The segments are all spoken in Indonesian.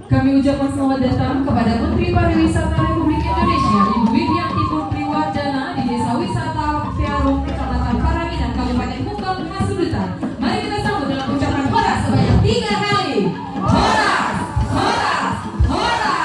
Kami ucapkan selamat datang kepada Menteri Pariwisata Republik Indonesia, Ibu Widianti Putri Wardana di Desa Wisata Pearung, Kecamatan Parangina, Kabupaten Bungkam, Hasudutan. Mari kita sambut dalam ucapan horas sebanyak 3 kali. Horas, horas, horas.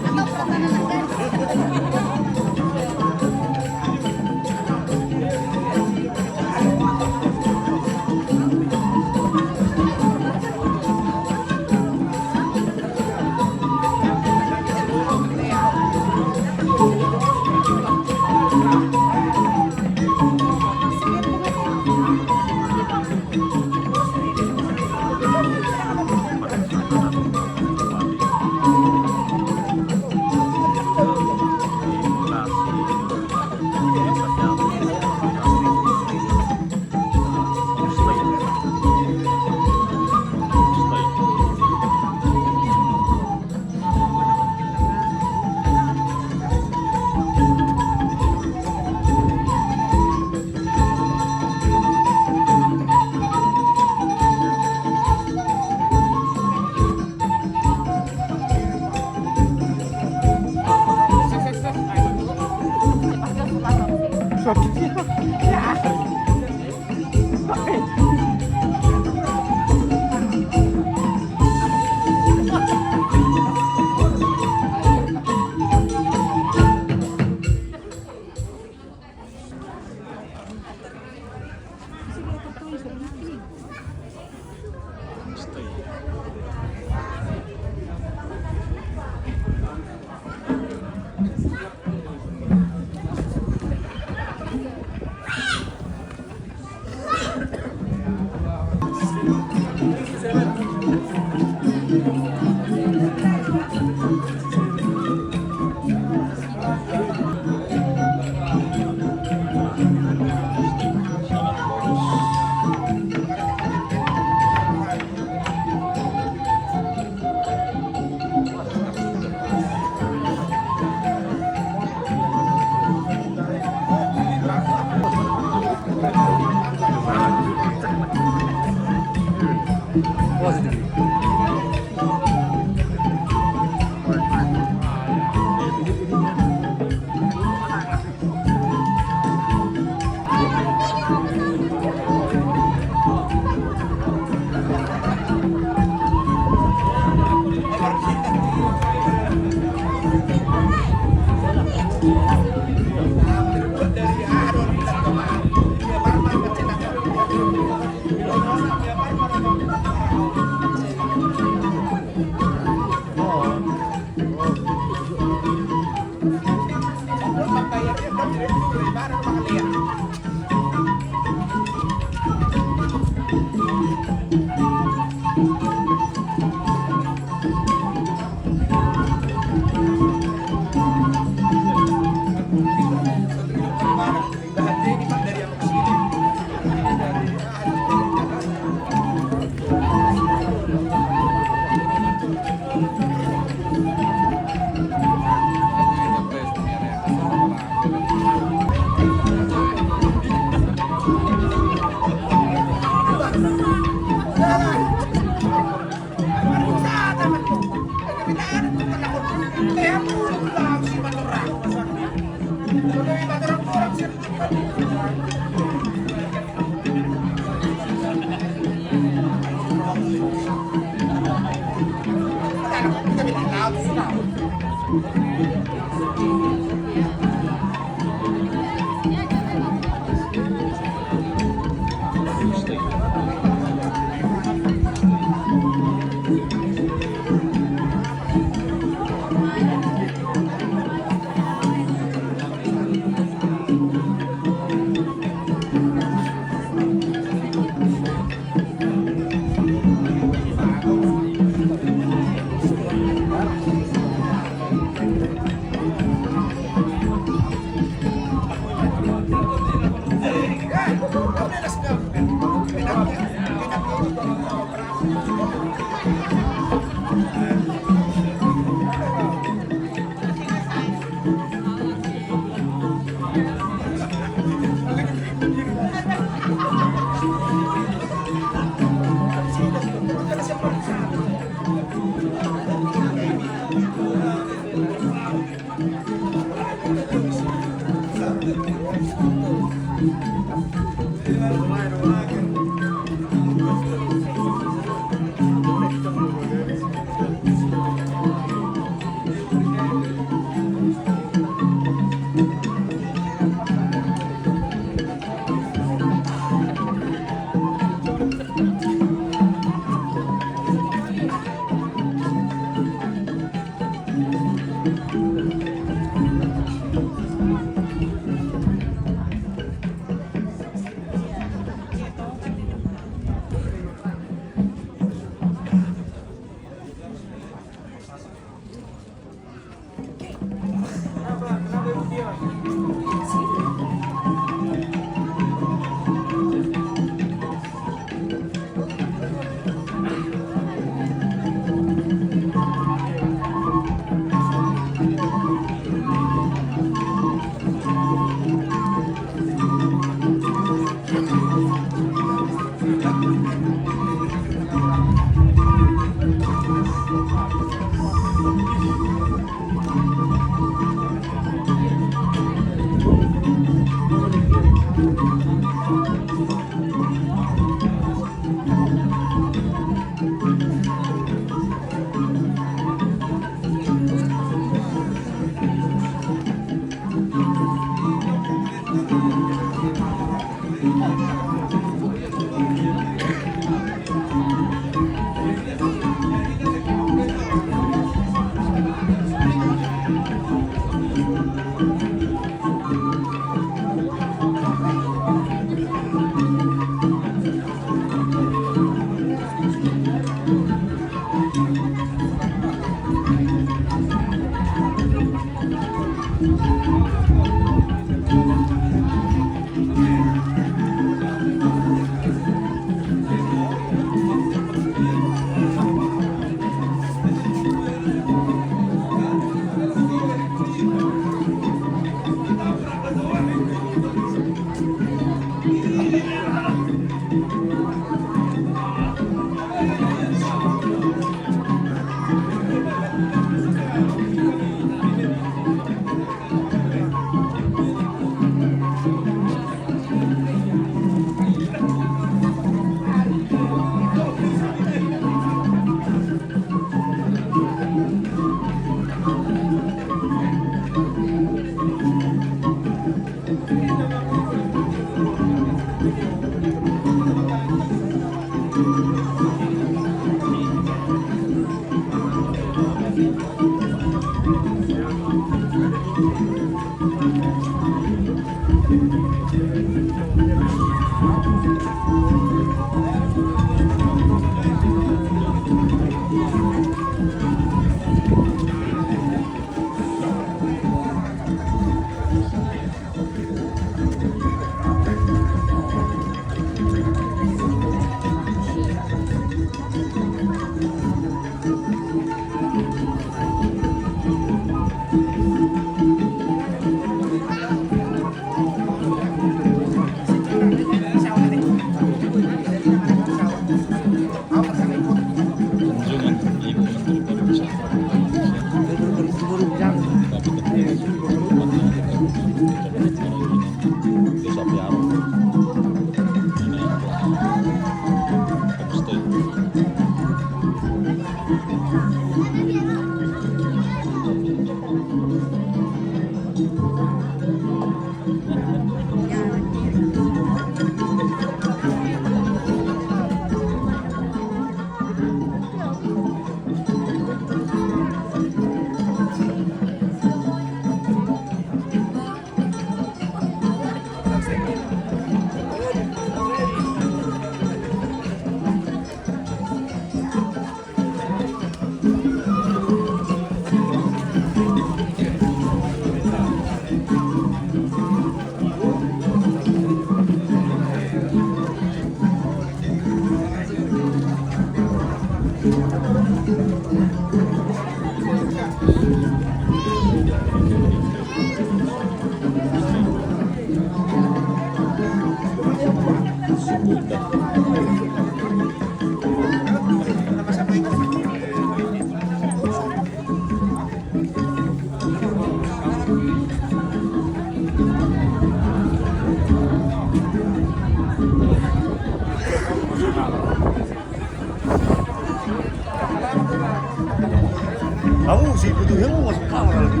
Butuhnya mau masuk kamar lagi.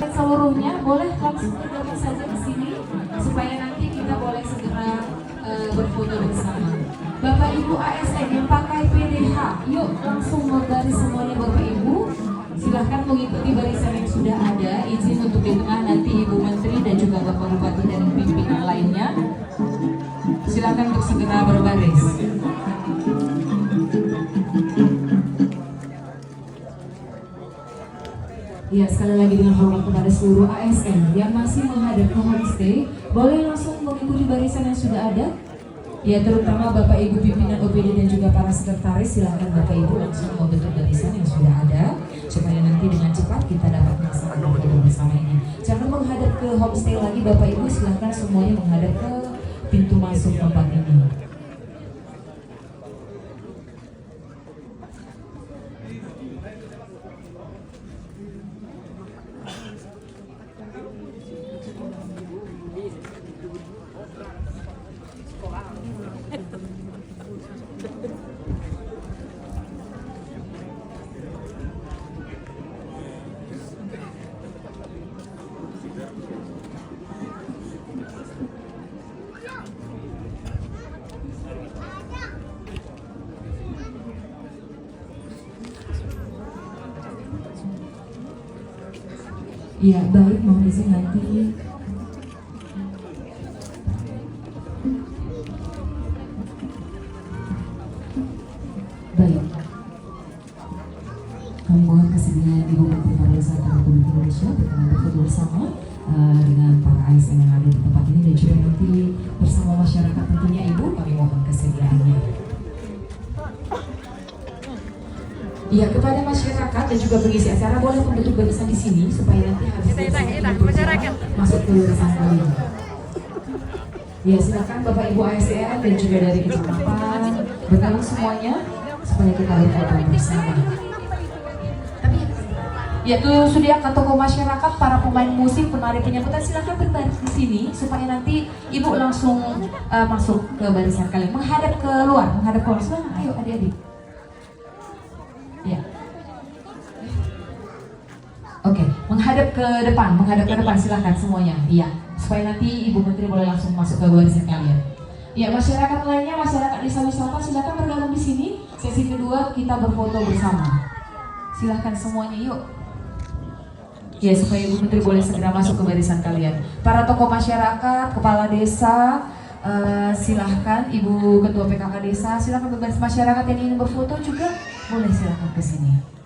Seluruhnya boleh langsung bergabung saja di sini supaya nanti kita boleh segera berfoto bersama. Bapak Ibu ASN yang pakai PDH, yuk langsung berbaris semuanya Bapak Ibu. Silahkan mengikuti barisan yang sudah ada. Izin untuk di tengah nanti Ibu Menteri dan juga Bapak Bupati dan pimpinan lainnya. Silahkan untuk segera berbaris. Ya, sekali lagi dengan hormat kepada seluruh ASN yang masih menghadap ke homestay, boleh langsung mengikuti barisan yang sudah ada. Ya, terutama Bapak Ibu pimpinan OPD dan juga para sekretaris, silahkan Bapak Ibu langsung membentuk barisan yang sudah ada supaya nanti dengan cepat kita dapat melaksanakan foto bersama ini. Jangan menghadap ke homestay lagi Bapak Ibu, silahkan semuanya menghadap ke pintu masuk tempat ini. Ya, baik, mohon izin nanti. Baik. Kami mohon kesediaan Ibu Menteri Pariwisata Republik Indonesia berkenan berfoto bersama dengan para ASN yang ada di tempat ini dan juga nanti bersama masyarakat tentunya Ibu, kami mohon kesediaannya. Ya, kepada masyarakat dan juga pengisi acara boleh membentuk barisan di sini supaya nanti habis masyarakat masuk ke barisan kalian. Ya, silakan Bapak Ibu ASN dan juga dari kecamatan bergabung semuanya supaya kita berfoto bersama. Ya, itu sudah ke tokoh masyarakat, para pemain musik, penari penyambutan, silakan berbaris di sini supaya nanti Ibu langsung masuk ke barisan kalian, menghadap ke luar, menghadap ke luar. Ayo adik-adik. Ya. Oke, menghadap ke depan silahkan semuanya. Iya, supaya nanti Ibu Menteri boleh langsung masuk ke barisan kalian. Ya, masyarakat lainnya, masyarakat desa wisata silahkan bergabung di sini. Sesi kedua kita berfoto bersama. Silahkan semuanya yuk. Ya, supaya Ibu Menteri boleh segera masuk ke barisan kalian. Para tokoh masyarakat, kepala desa, silahkan Ibu Ketua PKK Desa, silahkan berbaris. Masyarakat yang ingin berfoto juga boleh silahkan ke sini.